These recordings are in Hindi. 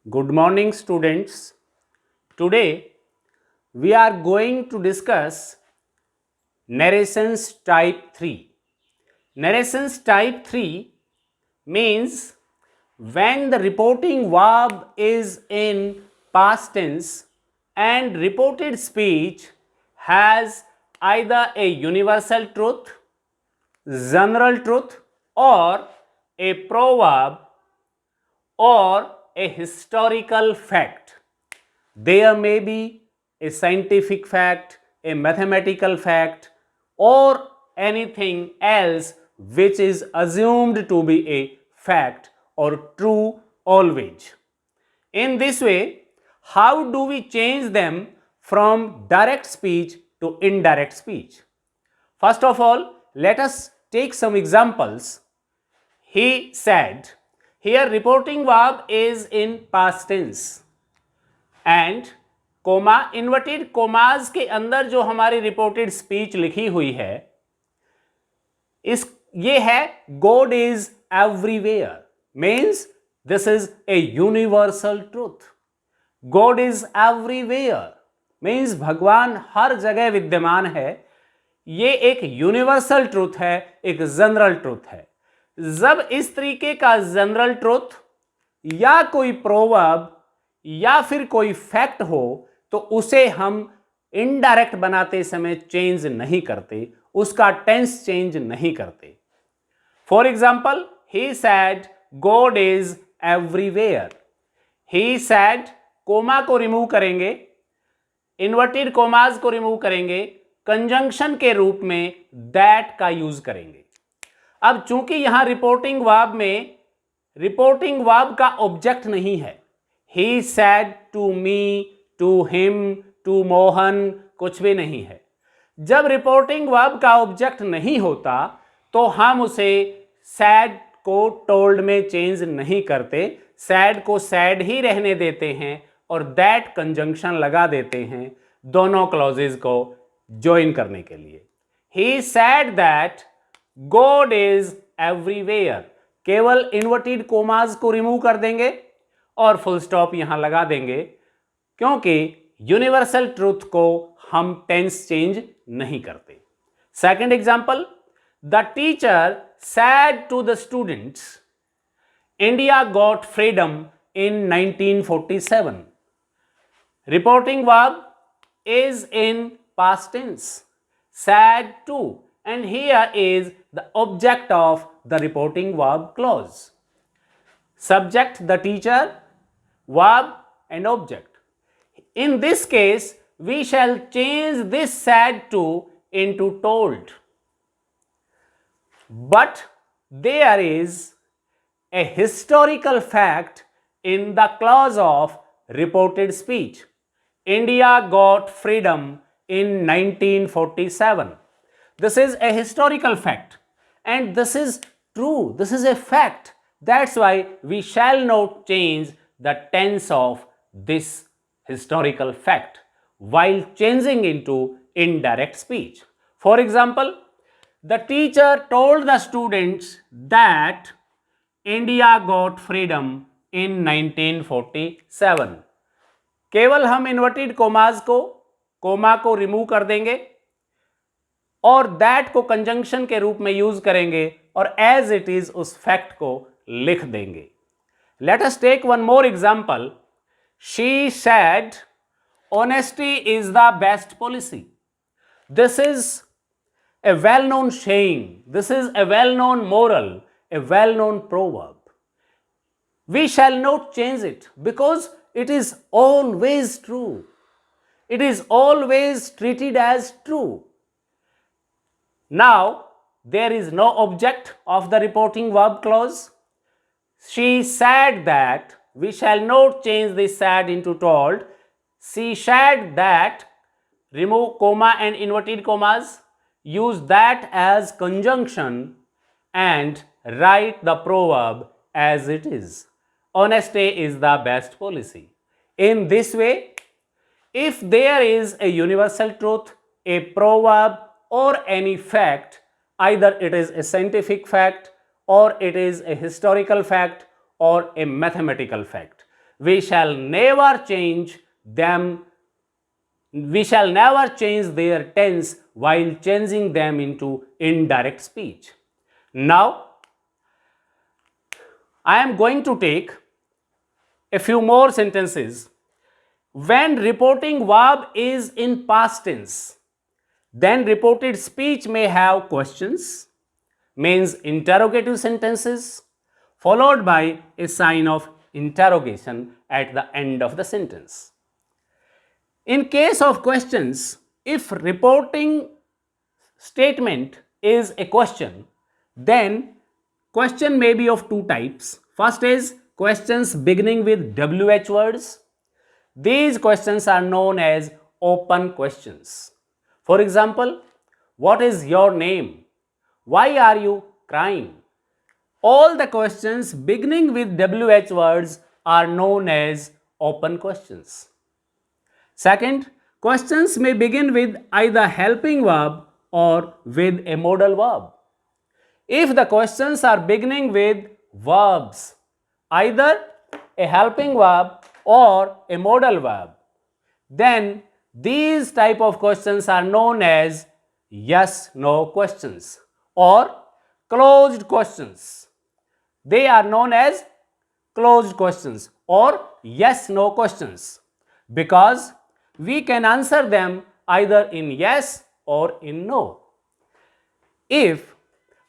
Good morning, students. Today we are going to discuss narrations type 3. Narrations type 3 means when the reporting verb is in past tense and reported speech has either a universal truth, general truth, or a proverb or a historical fact. There may be a scientific fact, a mathematical fact, or anything else which is assumed to be a fact or true always. In this way, how do we change them from direct speech to indirect speech? First of all, let us take some examples. He said, here reporting verb is in past tense and coma inverted commas के अंदर जो हमारी रिपोर्टेड स्पीच लिखी हुई है इस ये है God is everywhere means this is a universal truth. God is everywhere means भगवान हर जगह विद्यमान है. ये एक यूनिवर्सल ट्रूथ है, एक जनरल ट्रूथ है. जब इस तरीके का जनरल ट्रूथ या कोई प्रोवर्ब या फिर कोई फैक्ट हो तो उसे हम इनडायरेक्ट बनाते समय चेंज नहीं करते, उसका टेंस चेंज नहीं करते. For example, he said God is everywhere. He said comma को रिमूव करेंगे, इन्वर्टेड कोमाज को रिमूव करेंगे, कंजंक्शन के रूप में दैट का यूज करेंगे. अब चूंकि यहां रिपोर्टिंग वर्ब में रिपोर्टिंग वर्ब का ऑब्जेक्ट नहीं है, he said to me, to him, to Mohan कुछ भी नहीं है. जब रिपोर्टिंग वर्ब का ऑब्जेक्ट नहीं होता तो हम उसे सैड को टोल्ड में चेंज नहीं करते, सैड को सैड ही रहने देते हैं और दैट कंजंक्शन लगा देते हैं दोनों क्लॉजेज को ज्वाइन करने के लिए. He said that God is everywhere, केवल इन्वर्टेड कोमाज को रिमूव कर देंगे और फुल स्टॉप यहां लगा देंगे क्योंकि यूनिवर्सल ट्रूथ को हम टेंस चेंज नहीं करते. Second example, the teacher said to the students India got freedom in 1947. Reporting verb is in past tense, sad to, and here is the object of the reporting verb clause. Subject the teacher, verb and object. In this case, we shall change this sad to into told. But there is a historical fact in the clause of reported speech. India got freedom in 1947. This is a historical fact and this is true. This is a fact. That's why we shall not change the tense of this historical fact while changing into indirect speech. For example, the teacher told the students that India got freedom in 1947. केवल हम इन्वर्टेड कोमाज को कोमा को रिमूव कर देंगे और दैट को कंजंक्शन के रूप में यूज करेंगे और एज इट इज उस फैक्ट को लिख देंगे. Let us take one more example. She said honesty is the best policy. This is a well known saying, this is a well known moral, a well known proverb. We shall not change it because it is always true. It is always treated as true. Now, there is no object of the reporting verb clause. She said that, we shall not change this said into told. She said that, remove comma and inverted commas, use that as conjunction and write the proverb as it is. Honesty is the best policy. In this way, if there is a universal truth, a proverb or any fact, either it is a scientific fact or it is a historical fact or a mathematical fact, we shall never change them. We shall never change their tense while changing them into indirect speech. Now, I am going to take a few more sentences. When reporting verb is in past tense, then reported speech may have questions, means interrogative sentences, followed by a sign of interrogation at the end of the sentence. In case of questions, if reporting statement is a question, then question may be of two types. First is questions beginning with WH words. These questions are known as open questions. For example, what is your name? Why are you crying? All the questions beginning with WH words are known as open questions. Second, questions may begin with either helping verb or with a modal verb. If the questions are beginning with verbs, either a helping verb or a modal verb, then these type of questions are known as yes-no questions or closed questions. They are known as closed questions or yes-no questions because we can answer them either in yes or in no. If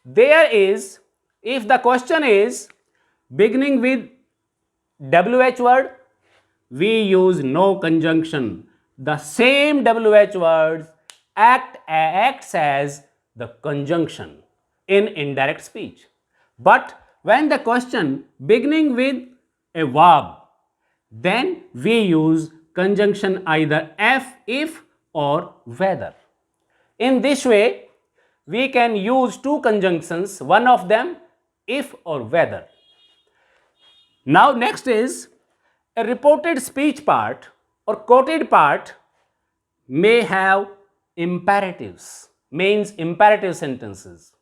the question is beginning with WH word, we use no conjunction. The same WH words acts as the conjunction in indirect speech. But when the question beginning with a verb, then we use conjunction either if or whether. In this way, we can use two conjunctions, one of them if or whether. Now next is a reported speech part or quoted part may have imperatives, means imperative sentences.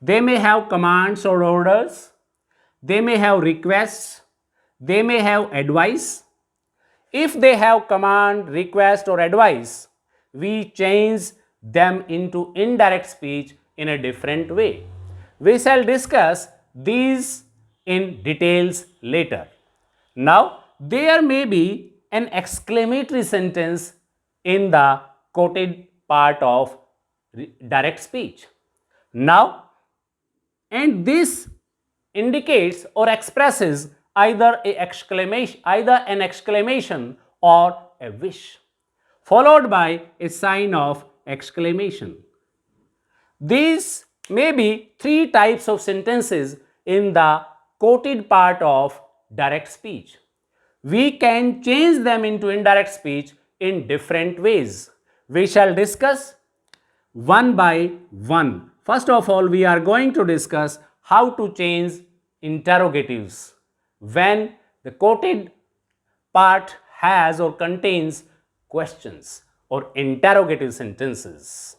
They may have commands or orders. They may have requests. They may have advice. If they have command, request or advice, we change them into indirect speech in a different way. We shall discuss these in details later. Now, there may be an exclamatory sentence in the quoted part of direct speech. Now, and this indicates or expresses either an exclamation or a wish, followed by a sign of exclamation. These may be three types of sentences in the quoted part of direct speech. We can change them into indirect speech in different ways. We shall discuss one by one. First of all, we are going to discuss how to change interrogatives when the quoted part has or contains questions or interrogative sentences.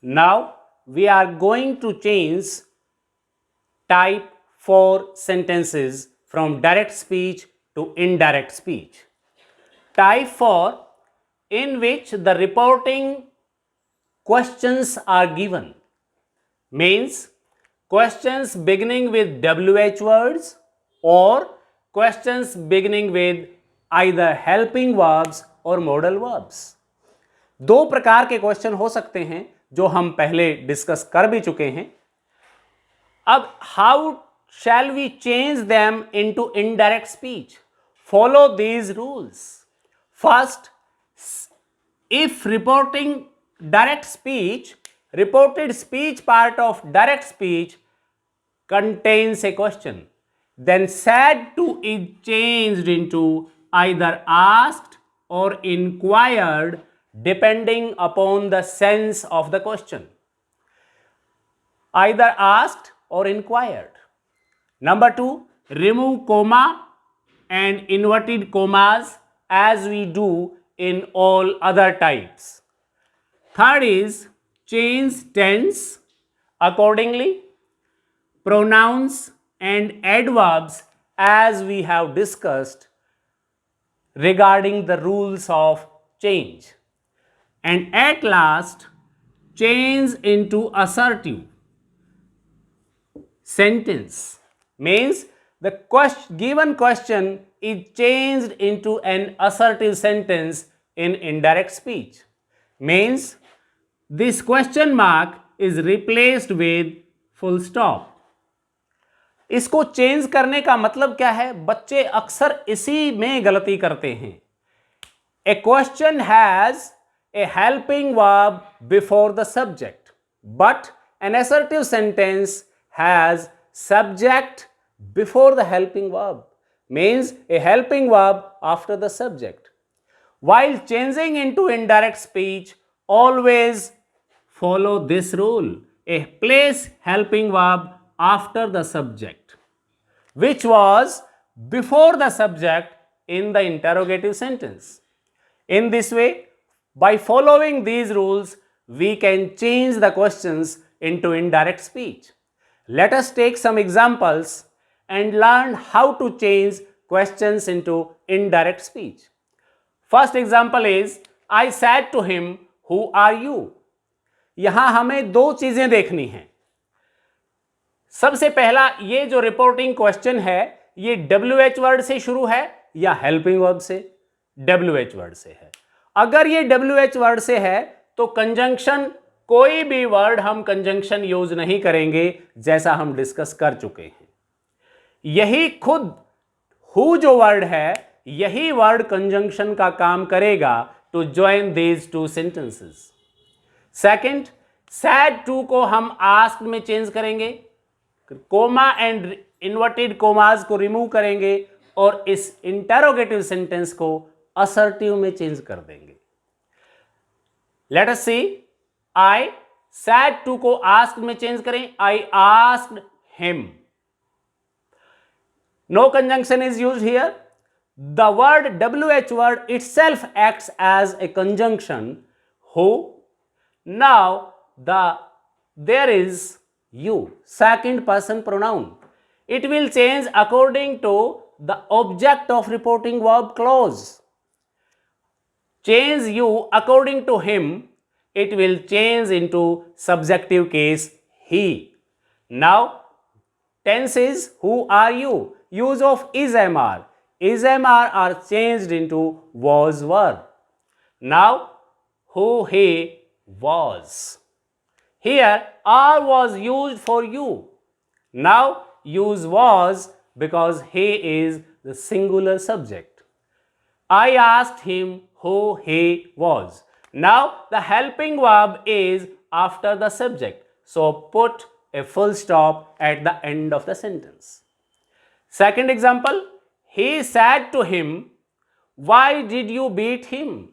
Now, we are going to change type 4 sentences from direct speech to indirect speech. Type 4, in which the reporting questions are given, means questions beginning with WH words or questions beginning with either helping verbs or modal verbs. दो प्रकार के क्वेश्चन हो सकते हैं जो हम पहले डिस्कस कर भी चुके हैं. अब how shall we change them into indirect speech? Follow these rules. First, if reported speech part of direct speech contains a question, then said to is changed into either asked or inquired depending upon the sense of the question. Either asked or inquired. Number 2, remove comma and inverted commas as we do in all other types. Third is change tense accordingly, pronouns and adverbs as we have discussed regarding the rules of change, and at last change into assertive sentence means the given question is changed into an assertive sentence in indirect speech. Means this question mark is replaced with full stop. इसको चेंज करने का मतलब क्या है? बच्चे अक्सर इसी में गलती करते हैं. A question has a helping verb before the subject, but an assertive sentence has subject before the helping verb, means a helping verb after the subject. While changing into indirect speech, always follow this rule: a place helping verb after the subject, which was before the subject in the interrogative sentence. In this way, by following these rules, we can change the questions into indirect speech. Let us take some examples and learn how to change questions into indirect speech. First example is, I said to him, who are you? यहां हमें दो चीजें देखनी हैं. सबसे पहला, ये जो रिपोर्टिंग क्वेश्चन है ये WH वर्ड से शुरू है या हेल्पिंग वर्ब से? WH वर्ड से है. अगर ये WH वर्ड से है तो कंजंक्शन, कोई भी वर्ड हम कंजंक्शन यूज नहीं करेंगे, जैसा हम डिस्कस कर चुके हैं. यही खुद हु जो वर्ड है, यही वर्ड कंजंक्शन का काम करेगा to join these two sentences. Second, said to को हम आस्क्ड में चेंज करेंगे, कोमा एंड इन्वर्टेड कोमास को रिमूव करेंगे और इस इंटरोगेटिव सेंटेंस को असर्टिव में चेंज कर देंगे. Let us see. I said to को आस्क्ड में चेंज करें, I asked him. No conjunction is used here. The word WH word itself acts as a conjunction who. Now there is you, second person pronoun. It will change according to the object of reporting verb clause. Change you according to him, it will change into subjective case he. Now tense is who are you. Use of is, am, are. Is, am, are changed into was, were. Now who, he, was. Here are was used for you. Now use was because he is the singular subject. I asked him who he was. Now the helping verb is after the subject, so put a full stop at the end of the sentence. Second example, he said to him, why did you beat him?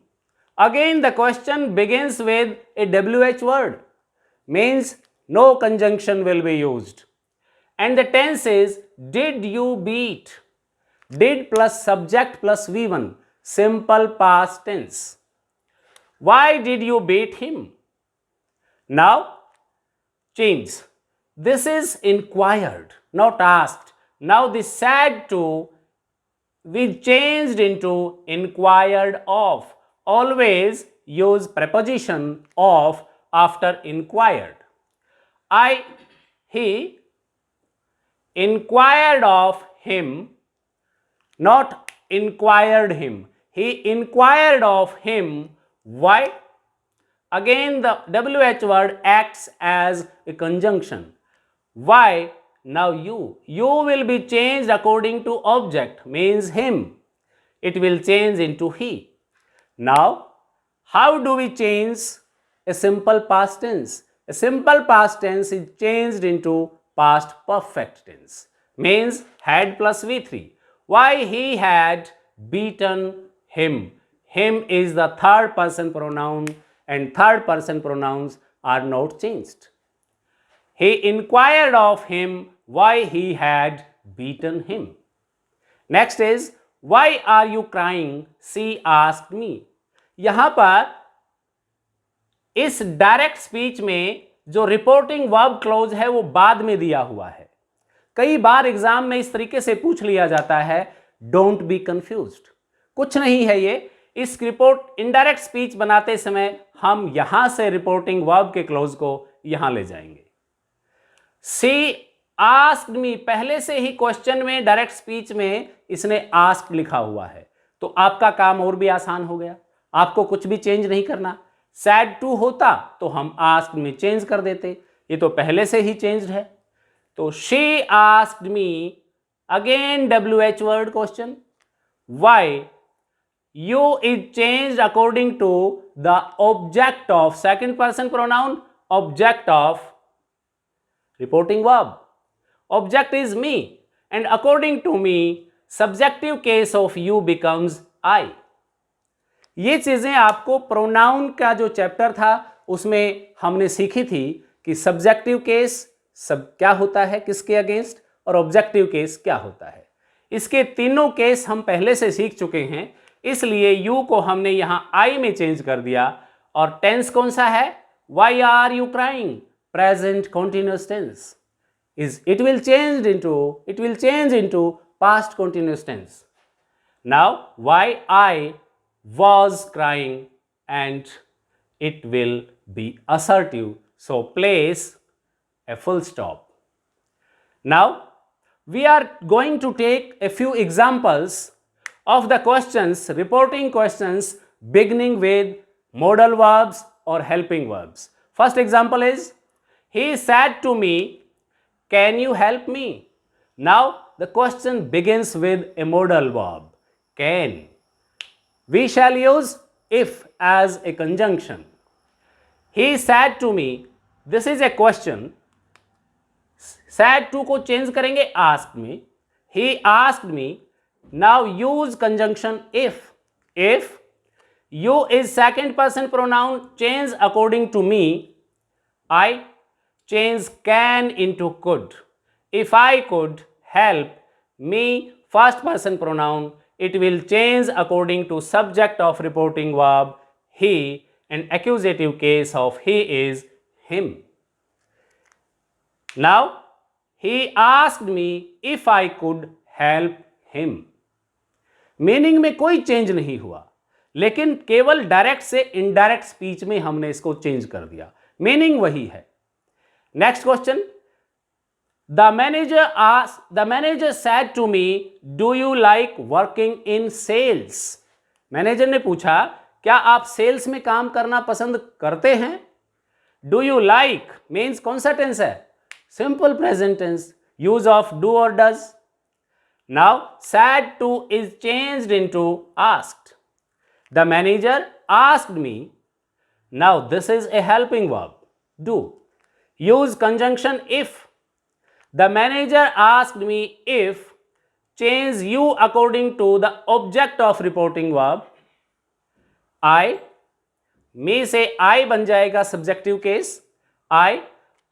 Again the question begins with a WH word, means no conjunction will be used, and the tense is did you beat. Did plus subject plus V1, simple past tense. Why did you beat him? Now change. This is inquired, not asked. Now this said to we changed into inquired of. Always use preposition of after inquired. He inquired of him, not inquired him. He inquired of him. Why? Again the WH word acts as a conjunction. Why? Now you will be changed according to object, means him. It will change into he. Now how do we change a simple past tense? A simple past tense is changed into past perfect tense, means had plus V3. Why? He had beaten him. Him is the third person pronoun and third person pronouns are not changed. He inquired of him why he had beaten him. Next is why are you crying? She asked me. यहां पर इस डायरेक्ट स्पीच में जो रिपोर्टिंग वर्ब क्लोज है वो बाद में दिया हुआ है. कई बार एग्जाम में इस तरीके से पूछ लिया जाता है, डोंट बी कंफ्यूज्ड. कुछ नहीं है ये। इस रिपोर्ट इनडायरेक्ट स्पीच बनाते समय हम यहां से रिपोर्टिंग वर्ब के क्लोज को यहां ले जाएंगे। सी आस्क्ड मी, पहले से ही क्वेश्चन में डायरेक्ट स्पीच में इसने आस्क्ड लिखा हुआ है, तो आपका काम और भी आसान हो गया, आपको कुछ भी चेंज नहीं करना। सैड टू होता तो हम आस्क्ड में चेंज कर देते, ये तो पहले से ही चेंज्ड है। तो she asked me, again WH word question, why, you is changed according to the object of, second person pronoun, object of reporting verb. Object is me and according to me subjective case of you becomes I. ये चीजें आपको प्रोनाउन का जो चैप्टर था उसमें हमने सीखी थी कि सब्जेक्टिव केस सब क्या होता है किसके अगेंस्ट और ऑब्जेक्टिव केस क्या होता है। इसके तीनों केस हम पहले से सीख चुके हैं, इसलिए यू को हमने यहां आई में चेंज कर दिया। और टेंस कौन सा है? Why are you crying, present continuous tense is it will change into past continuous tense. Now why I was crying and it will be assertive, so place a full stop. Now we are going to take a few examples of the questions, reporting questions beginning with modal verbs or helping verbs. First example is, he said to me, can you help me? Now the question begins with a modal verb, can. We shall use if as a conjunction. He said to me, this is a question. said to को चेंज करेंगे asked में, he asked me. Now use conjunction if. If you is second person pronoun, change according to me. I change can into could. If I could help me, first person pronoun, it will change according to subject of reporting verb he and accusative case of he is him. Now he asked me if I could help him. Meaning में कोई चेंज नहीं हुआ, लेकिन केवल डायरेक्ट से इनडायरेक्ट स्पीच में हमने इसको चेंज कर दिया, मीनिंग वही है। Next question. The manager said to me, do you like working in sales? Manager ने पूछा, क्या आप सेल्स में काम करना पसंद करते हैं? Do you like means कौन सा टेंस है? Simple present tense, use of do or does. Now said to is changed into asked. The manager asked me. Now this is a helping verb, do. Use conjunction if. The manager asked me if, change you according to the object of reporting verb. I, me से I बन जाएगा subjective case I,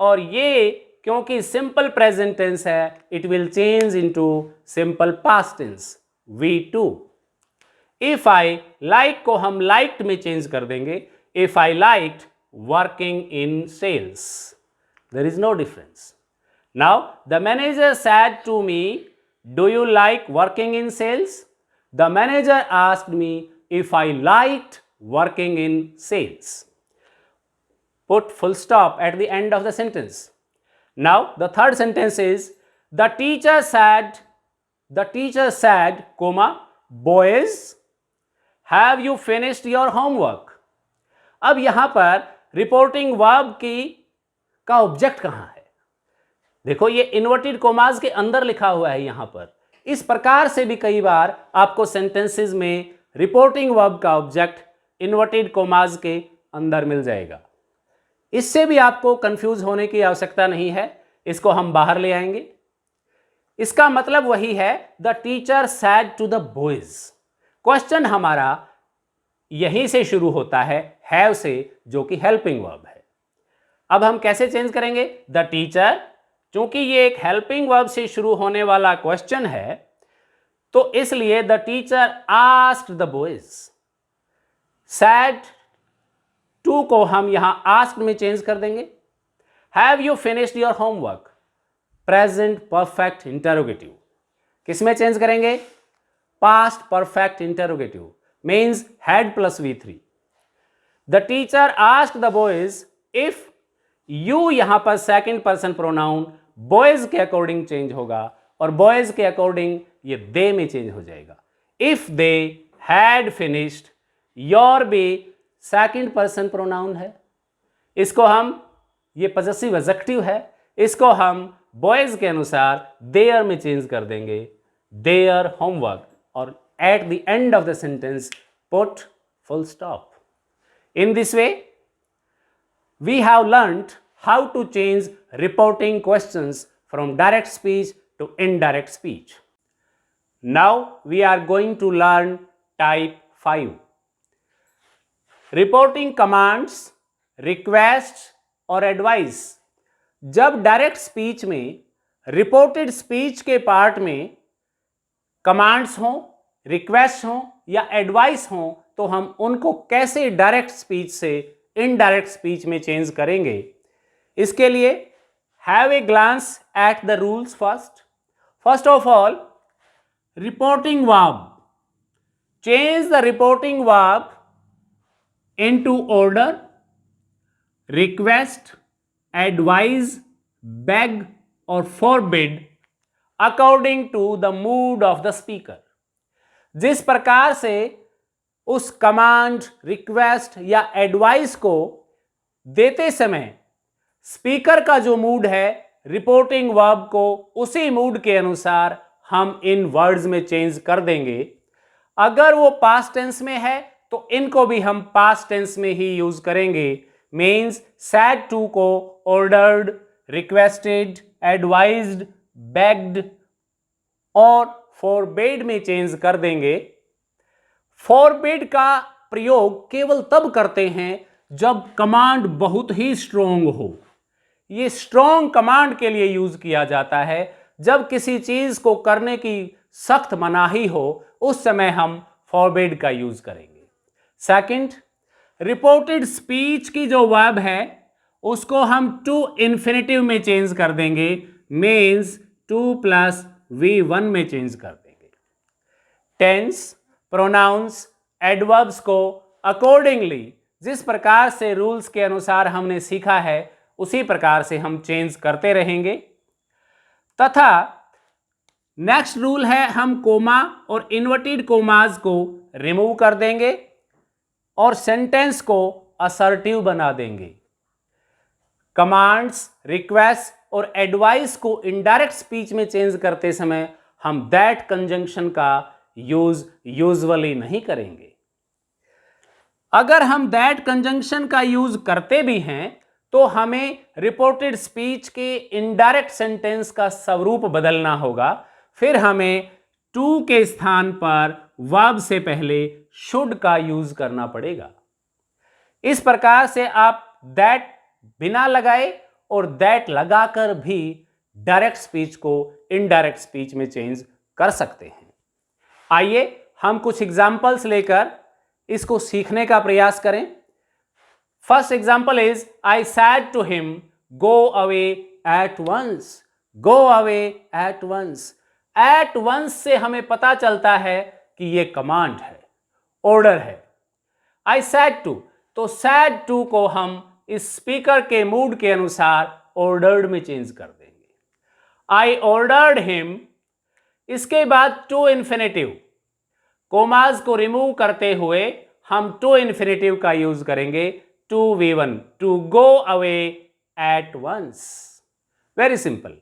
और ये क्योंकि simple present tense है, it will change into simple past tense V2. If I like को हम liked में change कर देंगे, if I liked working in sales. There is no difference. Now the manager said to me, do you like working in sales? The manager asked me if I liked working in sales. Put full stop at the end of the sentence. Now the third sentence is, the teacher said, comma, boys, have you finished your homework? अब यहां पर रिपोर्टिंग वर्ब का ऑब्जेक्ट कहां है? देखो ये इन्वर्टेड कोमास के अंदर लिखा हुआ है यहां पर। इस प्रकार से भी कई बार आपको सेंटेंसेस में रिपोर्टिंग वर्ब का ऑब्जेक्ट इन्वर्टेड कोमास के अंदर मिल जाएगा। इससे भी आपको कंफ्यूज होने की आवश्यकता नहीं है, इसको हम बाहर ले आएंगे। इसका मतलब वही है, the teacher said to the boys. Question हमारा यहीं से शुरू होता है, हैव से, जो कि हेल्पिंग वर्ब है। अब हम कैसे चेंज करेंगे? द टीचर, चूंकि ये एक हेल्पिंग वर्ब से शुरू होने वाला क्वेश्चन है, तो इसलिए the teacher asked the boys. Said to को हम यहां आस्क्ड में चेंज कर देंगे। Have you finished your homework, present perfect interrogative, किस में चेंज करेंगे? past perfect interrogative means had plus V3. The teacher asked the boys if you, यहां पर सेकेंड पर्सन प्रोनाउन बॉयज के अकॉर्डिंग चेंज होगा और बॉयज के अकॉर्डिंग ये दे में चेंज हो जाएगा. If they had finished, your भी सेकेंड पर्सन प्रोनाउन है, इसको हम, ये पॉसेसिव एडजेक्टिव है, इसको हम बॉयज के अनुसार देयर में चेंज कर देंगे, देयर होमवर्क, और at the end of the sentence put full stop. In this way, we have learnt how to change reporting questions from direct speech to indirect speech. Now we are going to learn type 5. Reporting commands, requests और advice. जब डायरेक्ट स्पीच में, रिपोर्टेड स्पीच के पार्ट में कमांड्स हों, रिक्वेस्ट हों या एडवाइस हों, तो हम उनको कैसे डायरेक्ट स्पीच से इनडायरेक्ट स्पीच में चेंज करेंगे. इसके लिए have a glance at the rules first. First of all, reporting verb. Change the reporting verb into order, request, advise, beg और forbid according to the mood of the speaker. जिस प्रकार से उस कमांड, रिक्वेस्ट या एडवाइस को देते समय स्पीकर का जो मूड है, रिपोर्टिंग वर्ब को उसी मूड के अनुसार हम इन वर्ड्स में चेंज कर देंगे. अगर वो पास्ट टेंस में है तो इनको भी हम पास्ट टेंस में ही यूज करेंगे. मीन्स सैड टू को ऑर्डर्ड, रिक्वेस्टेड, एडवाइज्ड, बेग्ड और फॉरबेड में चेंज कर देंगे. फॉरबिड का प्रयोग केवल तब करते हैं जब कमांड बहुत ही स्ट्रोंग हो. यह स्ट्रोंग कमांड के लिए यूज किया जाता है. जब किसी चीज को करने की सख्त मनाही हो, उस समय हम फॉरबिड का यूज करेंगे. सेकंड, रिपोर्टेड स्पीच की जो वर्ब है उसको हम टू इन्फिनेटिव में चेंज कर देंगे. मीन्स 2 + V1 में चेंज कर देंगे. टेंस, प्रोनाउंस, एडवर्ब्स को अकॉर्डिंगली जिस प्रकार से रूल्स के अनुसार हमने सीखा है उसी प्रकार से हम चेंज करते रहेंगे. तथा नेक्स्ट रूल है, हम कोमा और इन्वर्टेड कोमास को रिमूव कर देंगे और सेंटेंस को असर्टिव बना देंगे. कमांड्स, रिक्वेस्ट और एडवाइस को इनडायरेक्ट स्पीच में चेंज करते समय हम दैट कंजंक्शन का यूज यूजुअली नहीं करेंगे. अगर हम दैट कंजंक्शन का यूज करते भी हैं तो हमें रिपोर्टेड स्पीच के इनडायरेक्ट सेंटेंस का स्वरूप बदलना होगा. फिर हमें टू के स्थान पर वर्ब से पहले शुड का यूज करना पड़ेगा. इस प्रकार से आप दैट बिना लगाए और दैट लगाकर भी डायरेक्ट स्पीच को इनडायरेक्ट स्पीच में चेंज कर सकते हैं. आइए हम कुछ एग्जाम्पल्स लेकर इसको सीखने का प्रयास करें. First example is, I said to him go away at once. Go away at once. At once से हमें पता चलता है कि यह कमांड है, ऑर्डर है. आई सैड टू, तो सैड टू को हम इस स्पीकर के मूड के अनुसार ऑर्डर्ड में चेंज कर देंगे. I ordered him. इसके बाद टू इन्फिनेटिव, कोमास को रिमूव करते हुए हम टू इन्फिनेटिव का यूज करेंगे. To V1, to go away at once. Very simple.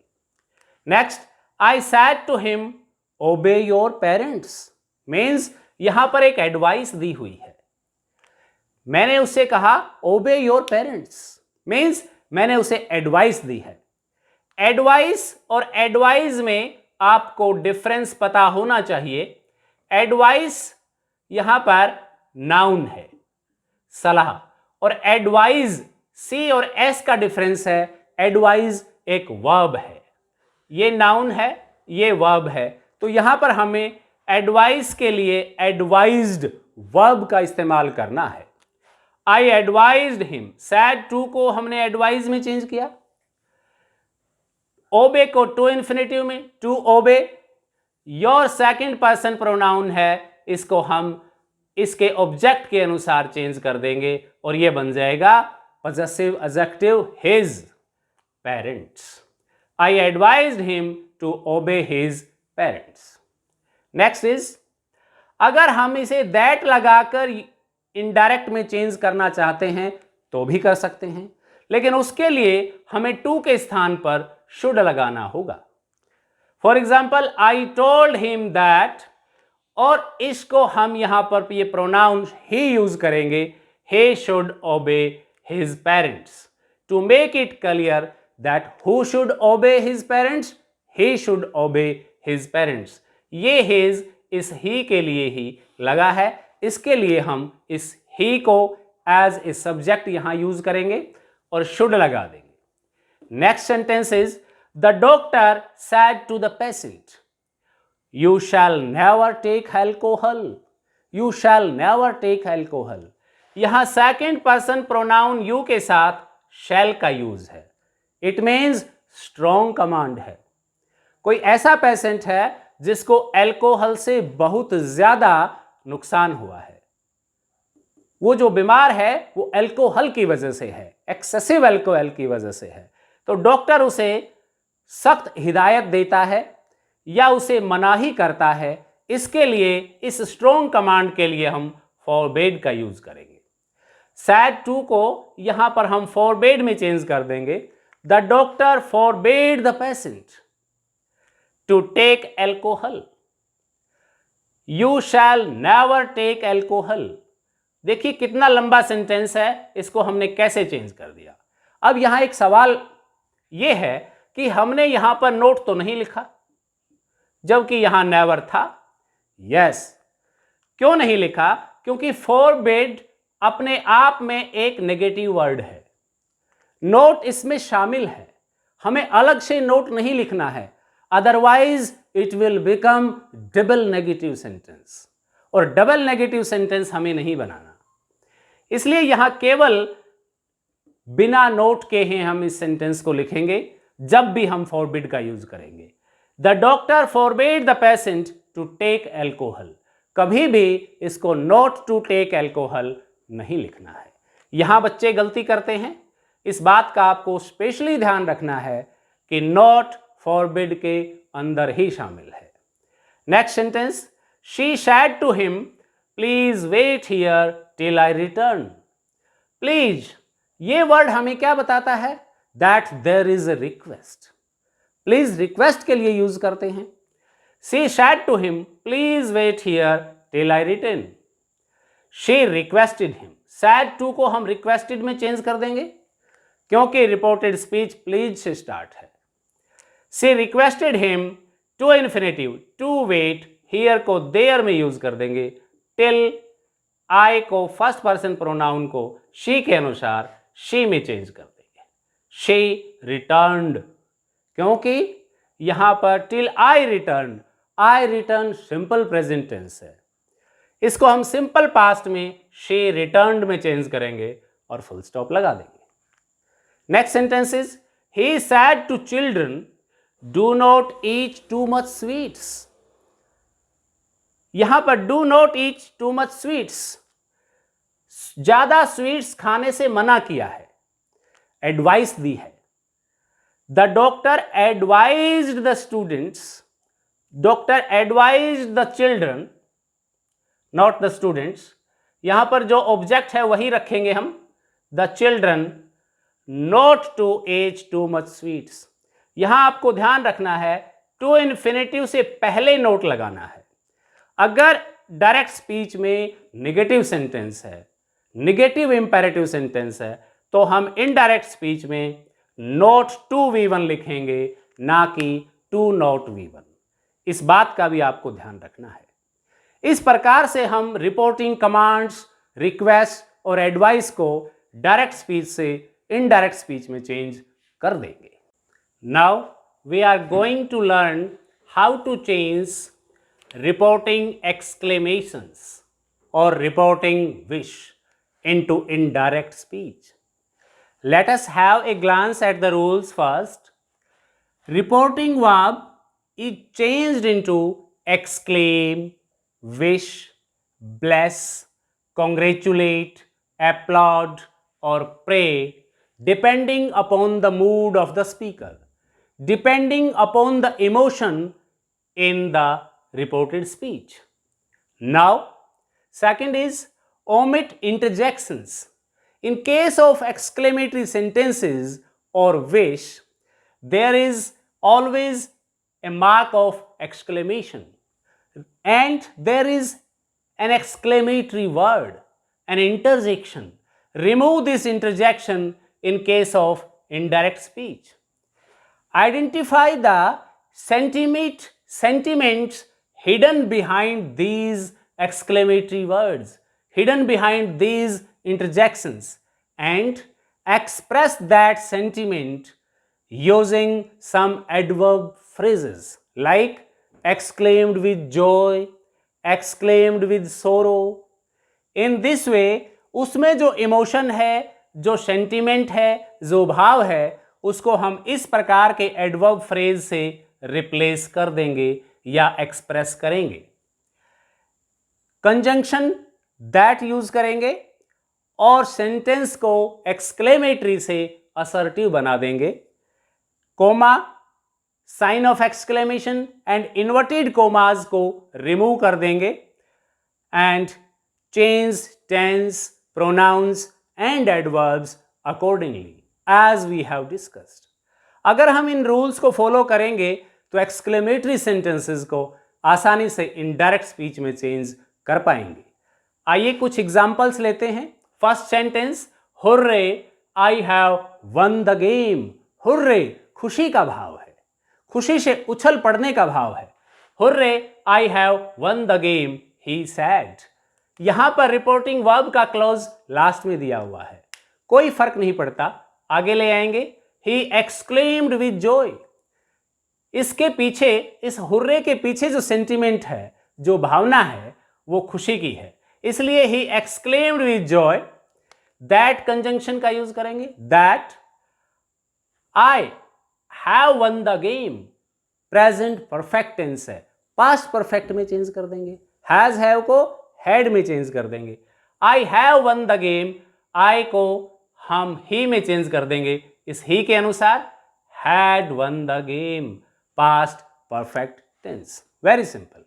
Next, I said to him obey your parents. Means यहां पर एक एडवाइस दी हुई है. मैंने उससे कहा ओबे योर पेरेंट्स, मीन्स मैंने उसे एडवाइस दी है. एडवाइस और एडवाइस में आपको डिफरेंस पता होना चाहिए. एडवाइस यहां पर नाउन है, सलाह, और एडवाइज सी और एस का डिफरेंस है. एडवाइज एक वर्ब है, ये नाउन है, ये वर्ब है. तो यहां पर हमें एडवाइस के लिए एडवाइज्ड वर्ब का इस्तेमाल करना है. I advised him. Said to को हमने एडवाइज में चेंज किया. ओबे को टू इन्फिनेटिव में, to obey. Your second person pronoun है, इसको हम इसके ऑब्जेक्ट के अनुसार चेंज कर देंगे और ये बन जाएगा possessive adjective his parents. I advised him to obey his parents. Next is, अगर हम इसे दैट लगाकर इनडायरेक्ट में चेंज करना चाहते हैं तो भी कर सकते हैं, लेकिन उसके लिए हमें टू के स्थान पर शुड लगाना होगा। For example, I told him that, और इसको हम यहां पर ये प्रोनाउन ही यूज करेंगे, he should obey his parents, to make it clear that who should obey his parents, he should obey his parents। ये his इस he के लिए ही लगा है, इसके लिए हम इस he को एज ए सब्जेक्ट यहां यूज करेंगे और should लगा देंगे। Next sentence is, the doctor said to the patient, you shall never take alcohol, you shall never take alcohol। यहां सेकेंड पर्सन प्रोनाउन यू के साथ शैल का यूज है। इट मीन्स स्ट्रॉन्ग कमांड है। कोई ऐसा पेशेंट है जिसको अल्कोहल से बहुत ज्यादा नुकसान हुआ है, वो जो बीमार है वो अल्कोहल की वजह से है, एक्सेसिव अल्कोहल की वजह से है, तो डॉक्टर उसे सख्त हिदायत देता है या उसे मनाही करता है। इसके लिए इस स्ट्रॉन्ग कमांड के लिए हम फॉरबेड का यूज करेंगे। सैड टू को यहां पर हम फॉरबेड में चेंज कर देंगे। The doctor forbade the patient to take alcohol, you shall never take alcohol. देखिए कितना लंबा सेंटेंस है, इसको हमने कैसे चेंज कर दिया। अब यहां एक सवाल यह है कि हमने यहां पर नोट तो नहीं लिखा जबकि यहां नेवर था। यस, क्यों नहीं लिखा? क्योंकि फॉरबेड अपने आप में एक नेगेटिव वर्ड है, नोट इसमें शामिल है, हमें अलग से नोट नहीं लिखना है, otherwise it will become double negative sentence, और डबल नेगेटिव सेंटेंस हमें नहीं बनाना। इसलिए यहां केवल बिना नोट के ही हम इस सेंटेंस को लिखेंगे जब भी हम फॉरबिड का यूज करेंगे। The doctor forbade the patient to take alcohol, कभी भी इसको नॉट टू टेक एल्कोहल नहीं लिखना है। यहां बच्चे गलती करते हैं, इस बात का आपको स्पेशली ध्यान रखना है कि नॉट फॉरबिड के अंदर ही शामिल है। Next sentence, she said to him please wait here till I return. Please, ये वर्ड हमें क्या बताता है? That there is a request. Please request के लिए यूज करते हैं। She said to him please wait here till I return. She requested him, said to को हम रिक्वेस्टेड में चेंज कर देंगे क्योंकि रिपोर्टेड स्पीच प्लीज से स्टार्ट है। She requested him to infinitive, to wait, here को देयर में यूज कर देंगे। टिल, आई को फर्स्ट पर्सन प्रोनाउन को शी के अनुसार शी में चेंज कर देंगे। शी रिटर्न्ड, क्योंकि यहां पर till I return simple present tense है, इसको हम सिंपल पास्ट में शी रिटर्न्ड में चेंज करेंगे और फुल स्टॉप लगा देंगे। Next sentence is, he said to children do not eat too much sweets. यहां पर do not eat too much sweets, ज्यादा स्वीट्स खाने से मना किया है, एडवाइस दी है। The doctor advised the students, doctor advised the children, not the students. यहां पर जो ऑब्जेक्ट है वही रखेंगे हम, the children not to eat too much sweets. यहां आपको ध्यान रखना है टू इन्फिनेटिव से पहले नोट लगाना है। अगर डायरेक्ट स्पीच में नेगेटिव सेंटेंस है, नेगेटिव इंपेरेटिव सेंटेंस है, तो हम इनडायरेक्ट स्पीच में नॉट टू V1 लिखेंगे, ना कि टू नॉट V1। इस बात का भी आपको ध्यान रखना है। इस प्रकार से हम रिपोर्टिंग कमांड्स, रिक्वेस्ट और एडवाइस को डायरेक्ट स्पीच से इनडायरेक्ट स्पीच में चेंज कर देंगे। Now we are going to learn how to change reporting exclamations और reporting wish into indirect speech. Let us have a glance at the rules first. Reporting verb is changed into exclaim, wish, bless, congratulate, applaud, or pray, depending upon the mood of the speaker, depending upon the emotion in the reported speech. Now, second is omit interjections. In case of exclamatory sentences or wish, there is always a mark of exclamation and there is an exclamatory word, an interjection. Remove this interjection in case of indirect speech. Identify the sentiments hidden behind these exclamatory words, hidden behind these interjections, and express that sentiment using some adverb phrases like exclaimed with joy, exclaimed with sorrow. In this way, उसमें जो इमोशन है, जो सेंटिमेंट है, जो भाव है, उसको हम इस प्रकार के एडवर्ब फ्रेज से रिप्लेस कर देंगे या एक्सप्रेस करेंगे. कंजंक्शन दैट यूज करेंगे और सेंटेंस को एक्सक्लेमेटरी से असर्टिव बना देंगे. Comma, sign of exclamation and inverted commas को रिमूव कर देंगे and change tense, pronouns and adverbs accordingly as we have discussed. अगर हम इन रूल्स को फॉलो करेंगे तो एक्सक्लेमेटरी सेंटेंसेस को आसानी से इनडायरेक्ट स्पीच में चेंज कर पाएंगे. आइए कुछ एग्जांपल्स लेते हैं. First sentence, hurray I have won the game. Hurray खुशी का भाव है, खुशी से उछल पड़ने का भाव है. Hurray I have won the game he sad. यहां पर रिपोर्टिंग वर्ब का क्लॉज लास्ट में दिया हुआ है, कोई फर्क नहीं पड़ता, आगे ले आएंगे. ही एक्सक्लेम्ड विद जॉय. इसके पीछे, इस हुर्रे के पीछे जो सेंटिमेंट है, जो भावना है, वो खुशी की है, इसलिए he exclaimed with joy. That conjunction का यूज करेंगे. That I have won the game, present perfect tense है, पास्ट परफेक्ट में चेंज कर देंगे. हैज हैव को हैड में चेंज कर देंगे. I have won the game, I को हम ही में चेंज कर देंगे. इस ही के अनुसार had won the game, past perfect tense. Very simple.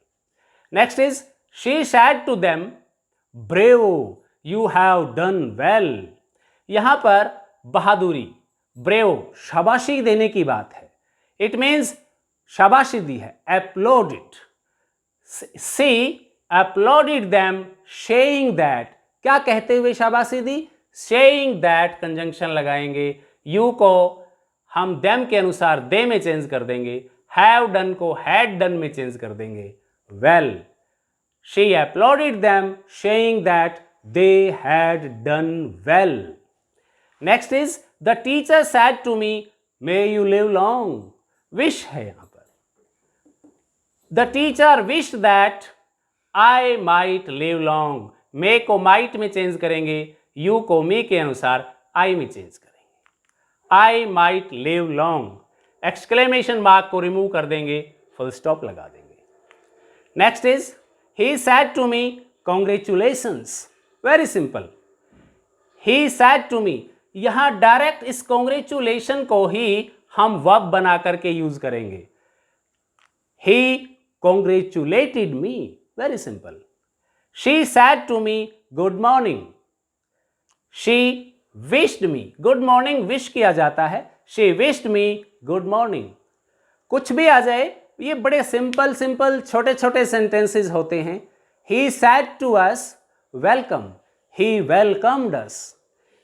Next is she said to them, brave you have done well. यहां पर बहादुरी, ब्रेव शाबाशी देने की बात है. इट मीन्स शाबाशी दी है, applauded. She applauded them saying that. क्या कहते हुए शाबाशी दी? सेइंग दैट कंजंक्शन लगाएंगे. यू को हम देम के अनुसार दे में चेंज कर देंगे. हैव डन को हैड डन में चेंज कर देंगे. Well, she uploaded them saying that they had done well. Next is the teacher said to me may you live long. Wish है यहां पर. The teacher wish that I might live long. May को माइट में चेंज करेंगे, यू को मी के अनुसार आई में चेंज करेंगे. I might live long. Exclamation mark को रिमूव कर देंगे, फुल स्टॉप लगा देंगे. Next is he said to me congratulations. Very simple. He said to me, यहां डायरेक्ट इस कॉन्ग्रेचुलेशन को ही हम वर्ब बना करके यूज करेंगे. He congratulated me. Very simple. She said to me good morning. She wished me. Good morning wish किया जाता है. She wished me good morning. कुछ भी आ जाए, ये बड़े सिंपल सिंपल छोटे छोटे सेंटेंसेस होते हैं. He said to us welcome. He welcomed us.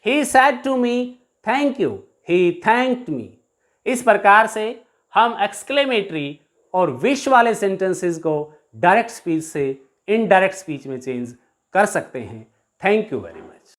He said to me thank you. He thanked me. इस प्रकार से हम एक्सक्लेमेटरी और विश वाले सेंटेंसेस को डायरेक्ट स्पीच से इनडायरेक्ट स्पीच में चेंज कर सकते हैं. Thank you very much.